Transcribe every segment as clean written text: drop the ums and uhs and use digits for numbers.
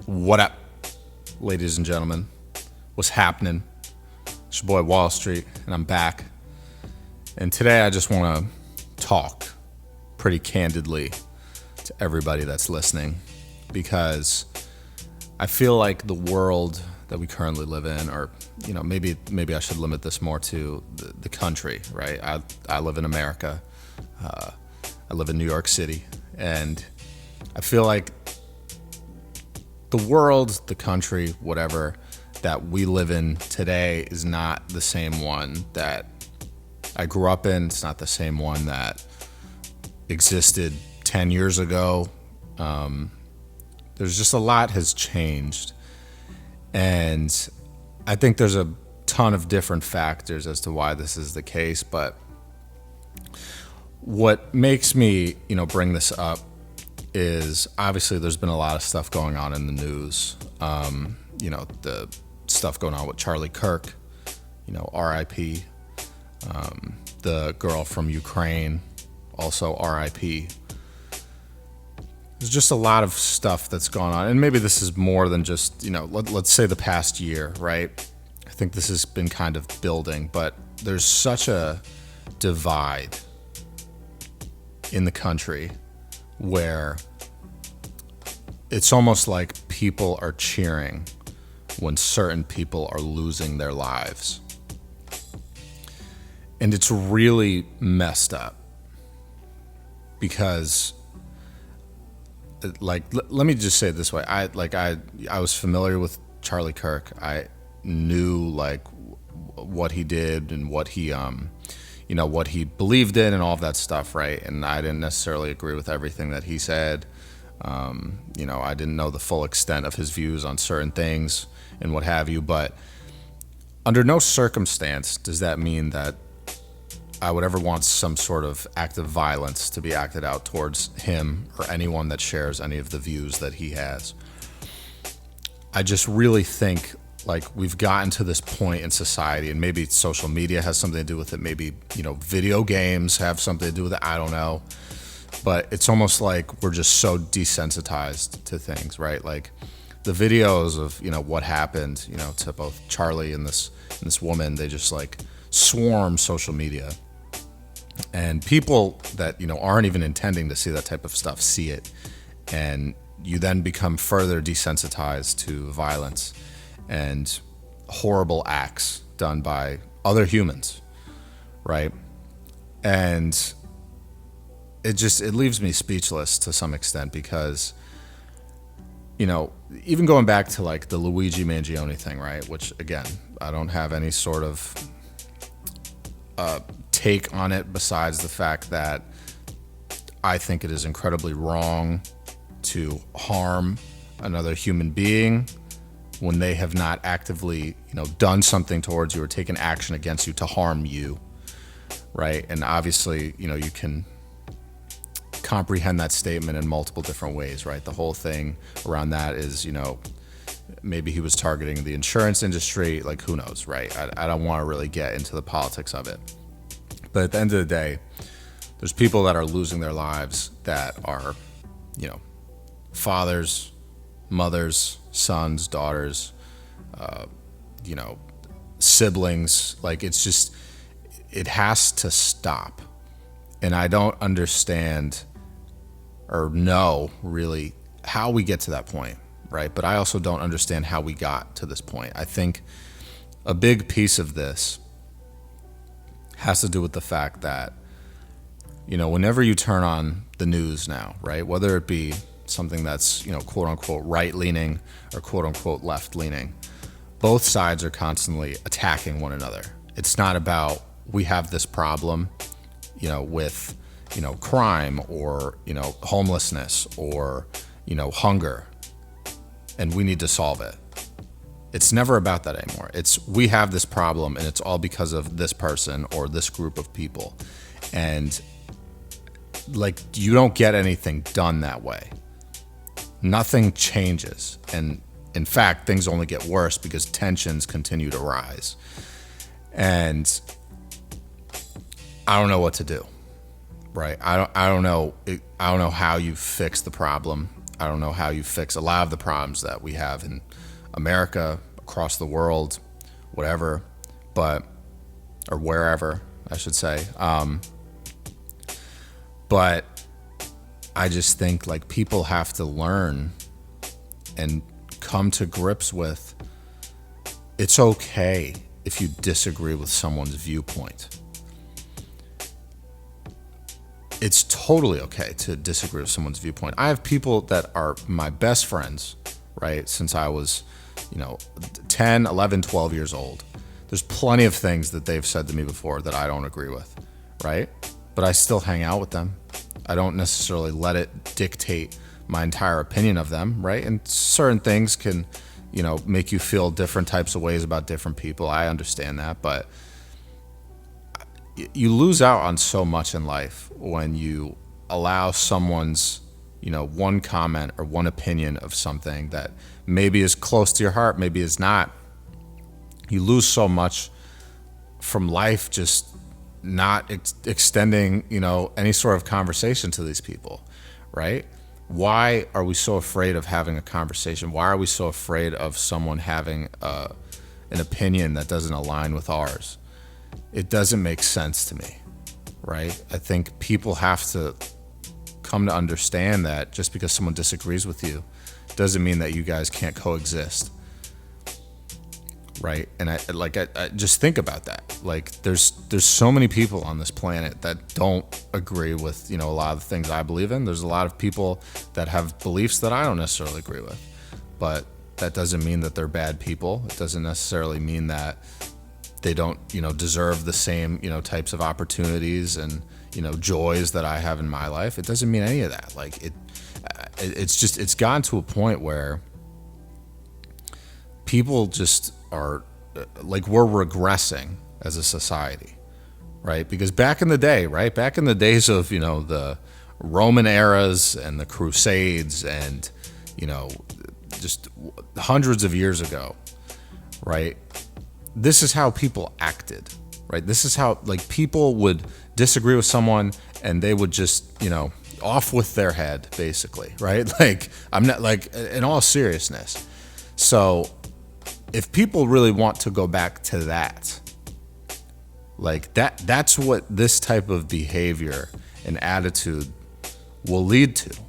What up, ladies and gentlemen? What's happening? It's your boy Wall Street, and I'm back. And today I just want to talk pretty candidly to everybody that's listening, because I feel like the world that we currently live in, or maybe I should limit this more to the country, right? I live in America. I live in New York City, and I feel like the world, the country, whatever that we live in today is not the same one that I grew up in. It's not the same one that existed 10 years ago. There's just a lot has changed. And I think there's a ton of different factors as to why this is the case. But what makes me, bring this up is obviously there's been a lot of stuff going on in the news. The stuff going on with Charlie Kirk, RIP. The girl from Ukraine, also RIP. There's just a lot of stuff that's gone on. And maybe this is more than just, let's say the past year, right? I think this has been kind of building, but there's such a divide in the country where it's almost like people are cheering when certain people are losing their lives. And it's really messed up because, let me just say it this way. I was familiar with Charlie Kirk. I knew what he did and what he what he believed in and all of that stuff, right? And I didn't necessarily agree with everything that he said. I didn't know the full extent of his views on certain things and what have you, but under no circumstance does that mean that I would ever want some sort of act of violence to be acted out towards him or anyone that shares any of the views that he has. I just really think we've gotten to this point in society, and maybe social media has something to do with it. Maybe, video games have something to do with it. I don't know. But it's almost like we're just so desensitized to things, right? Like the videos of, what happened, to both Charlie and this woman, they just swarm social media. And people that, aren't even intending to see that type of stuff see it. And you then become further desensitized to violence and horrible acts done by other humans, right? And it leaves me speechless to some extent because, even going back to the Luigi Mangione thing, right? Which again, I don't have any sort of take on it besides the fact that I think it is incredibly wrong to harm another human being when they have not actively, done something towards you or taken action against you to harm you, right? And obviously, you can comprehend that statement in multiple different ways, right? The whole thing around that is, maybe he was targeting the insurance industry, who knows, right? I don't want to really get into the politics of it. But at the end of the day, there's people that are losing their lives that are, fathers, mothers, sons, daughters, siblings. It has to stop. And I don't understand or know really how we get to that point, right? But I also don't understand how we got to this point. I think a big piece of this has to do with the fact that, whenever you turn on the news now, right, whether it be something that's, quote unquote right-leaning or quote unquote left-leaning, both sides are constantly attacking one another. It's not about we have this problem, with, crime or, homelessness or, hunger, and we need to solve it. It's never about that anymore. It's we have this problem and it's all because of this person or this group of people. And you don't get anything done that way. Nothing changes. And in fact, things only get worse because tensions continue to rise. And I don't know what to do, right? I don't know how you fix the problem. I don't know how you fix a lot of the problems that we have in America, across the world, whatever, but, or wherever, I should say. But I just think like people have to learn and come to grips with it's okay if you disagree with someone's viewpoint. It's totally okay to disagree with someone's viewpoint. I have people that are my best friends, right, since I was, 10, 11, 12 years old. There's plenty of things that they've said to me before that I don't agree with, right? But I still hang out with them. I don't necessarily let it dictate my entire opinion of them, right? And certain things can, make you feel different types of ways about different people. I understand that, but you lose out on so much in life when you allow someone's, one comment or one opinion of something that maybe is close to your heart, maybe is not. You lose so much from life just not extending, any sort of conversation to these people, right? Why are we so afraid of having a conversation? Why are we so afraid of someone having an opinion that doesn't align with ours? It doesn't make sense to me, right? I think people have to come to understand that just because someone disagrees with you doesn't mean that you guys can't coexist, right? And I just think about that. Like there's so many people on this planet that don't agree with, a lot of the things I believe in. There's a lot of people that have beliefs that I don't necessarily agree with, but that doesn't mean that they're bad people. It doesn't necessarily mean that they don't, deserve the same, types of opportunities and, joys that I have in my life. It doesn't mean any of that. Like it's gotten to a point where people just are like, we're regressing as a society, right? Because back in the day, right? Back in the days of, the Roman eras and the Crusades and, just hundreds of years ago, right? This is how people acted, right? This is how like people would disagree with someone and they would just, off with their head, basically, right? Like I'm not like in all seriousness. So if people really want to go back to that, like that's what this type of behavior and attitude will lead to,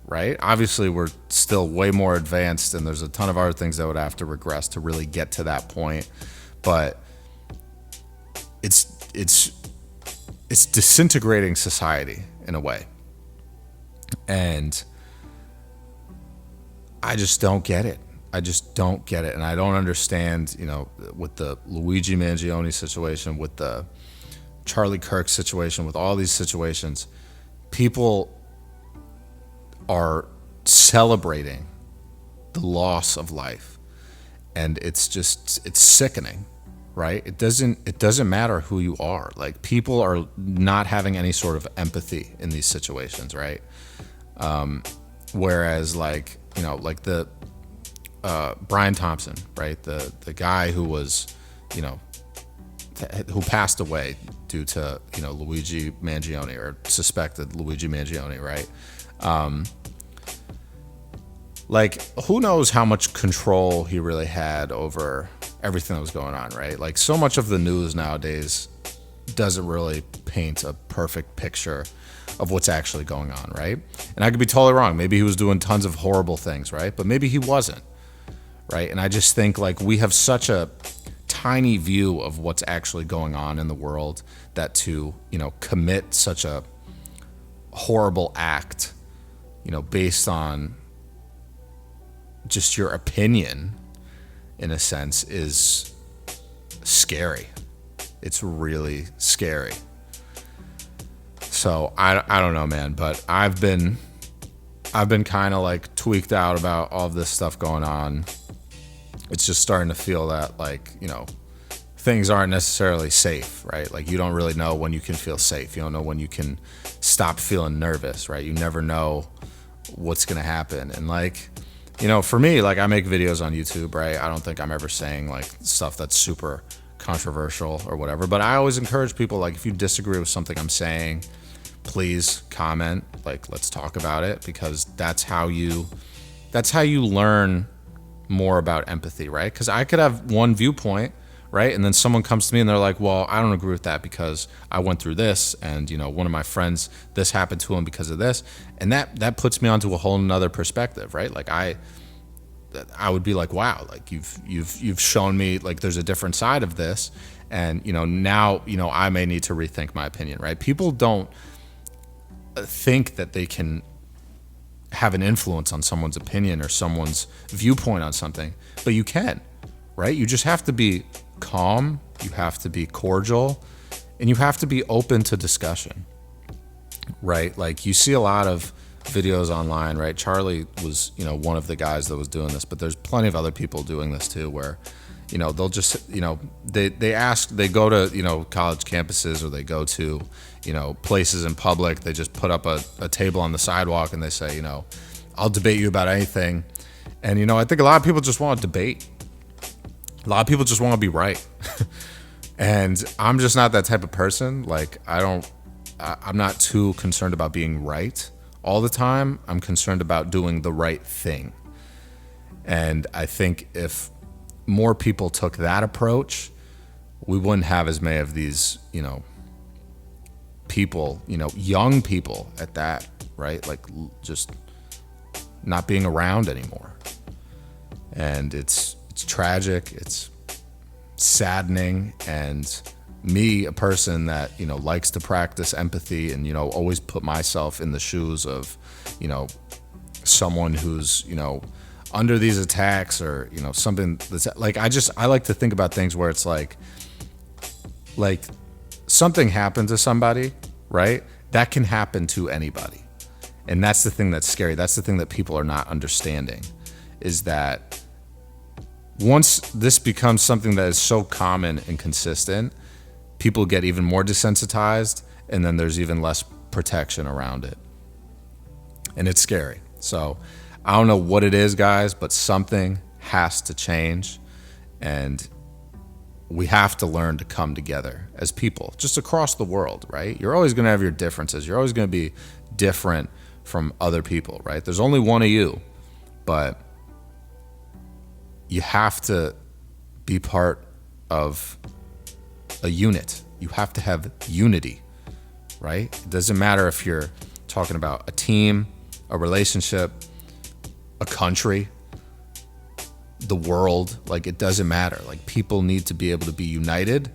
right? Obviously we're still way more advanced and there's a ton of other things that would have to regress to really get to that point. But it's disintegrating society in a way. And I just don't get it. I just don't get it. And I don't understand, with the Luigi Mangione situation, with the Charlie Kirk situation, with all these situations, people are celebrating the loss of life. And it's sickening, right? It doesn't matter who you are. Like people are not having any sort of empathy in these situations, right? Whereas like the Brian Thompson, right? The guy who was, who passed away due to, Luigi Mangione or suspected Luigi Mangione, right? Like, who knows how much control he really had over everything that was going on, right? Like, so much of the news nowadays doesn't really paint a perfect picture of what's actually going on, right? And I could be totally wrong. Maybe he was doing tons of horrible things, right? But maybe he wasn't, right? And I just think, like, we have such a tiny view of what's actually going on in the world that to, commit such a horrible act, based on just your opinion, in a sense, is scary. It's really scary. So I don't know, man, but I've been kind of like tweaked out about all of this stuff going on. It's just starting to feel that like, things aren't necessarily safe, right? Like you don't really know when you can feel safe. You don't know when you can stop feeling nervous, right? You never know what's going to happen. And like, for me, like I make videos on YouTube, right? I don't think I'm ever saying like stuff that's super controversial or whatever, but I always encourage people, like if you disagree with something I'm saying, please comment. Like, let's talk about it, because that's how you learn more about empathy, right? Because I could have one viewpoint, right? And then someone comes to me and they're like, well, I don't agree with that because I went through this, and one of my friends, this happened to him because of this. And that puts me onto a whole nother perspective, right? Like I would be like, wow, like you've shown me like there's a different side of this. And, now, I may need to rethink my opinion, right? People don't think that they can have an influence on someone's opinion or someone's viewpoint on something, but you can, right? You just have to be calm, you have to be cordial, and you have to be open to discussion, right? Like, you see a lot of videos online, right? Charlie was, one of the guys that was doing this, but there's plenty of other people doing this too, where, they'll just, they go to, college campuses, or they go to, places in public. They just put up a table on the sidewalk and they say, I'll debate you about anything. And, I think a lot of people just want to debate. A lot of people just want to be right. And I'm just not that type of person. Like, I'm not too concerned about being right all the time. I'm concerned about doing the right thing. And I think if more people took that approach, we wouldn't have as many of these, people, young people at that, right? Like, just not being around anymore. And it's tragic. It's saddening. And me, a person that, likes to practice empathy and, always put myself in the shoes of, someone who's, under these attacks, or, something that's like, I like to think about things where it's like something happened to somebody, right? That can happen to anybody. And that's the thing that's scary. That's the thing that people are not understanding, is that once this becomes something that is so common and consistent, people get even more desensitized, and then there's even less protection around it. And it's scary. So I don't know what it is, guys, but something has to change. And we have to learn to come together as people, just across the world, right? You're always going to have your differences. You're always going to be different from other people, right? There's only one of you, but you have to be part of a unit. You have to have unity, right? It doesn't matter if you're talking about a team, a relationship, a country, the world. Like, it doesn't matter. Like, people need to be able to be united,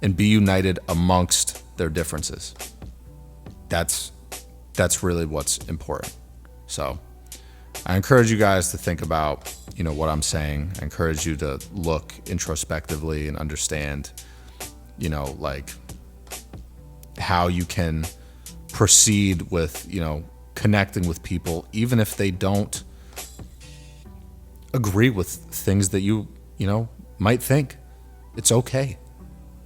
and be united amongst their differences. That's really what's important. So I encourage you guys to think about, what I'm saying. I encourage you to look introspectively and understand, like, how you can proceed with, connecting with people, even if they don't agree with things that you might think. It's okay.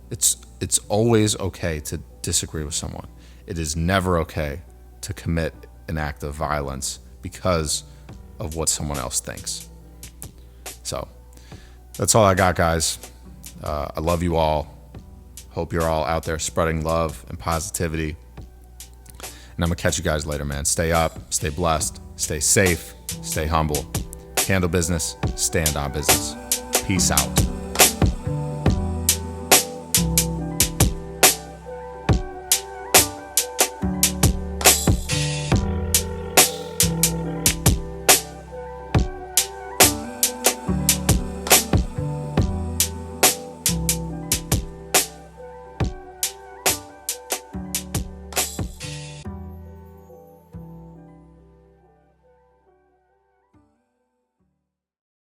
It's always okay to disagree with someone. It is never okay to commit an act of violence because of what someone else thinks. So that's all I got, guys. I love you all. Hope you're all out there spreading love and positivity. And I'm going to catch you guys later, man. Stay up, stay blessed, stay safe, stay humble. Handle business, stand on business. Peace out.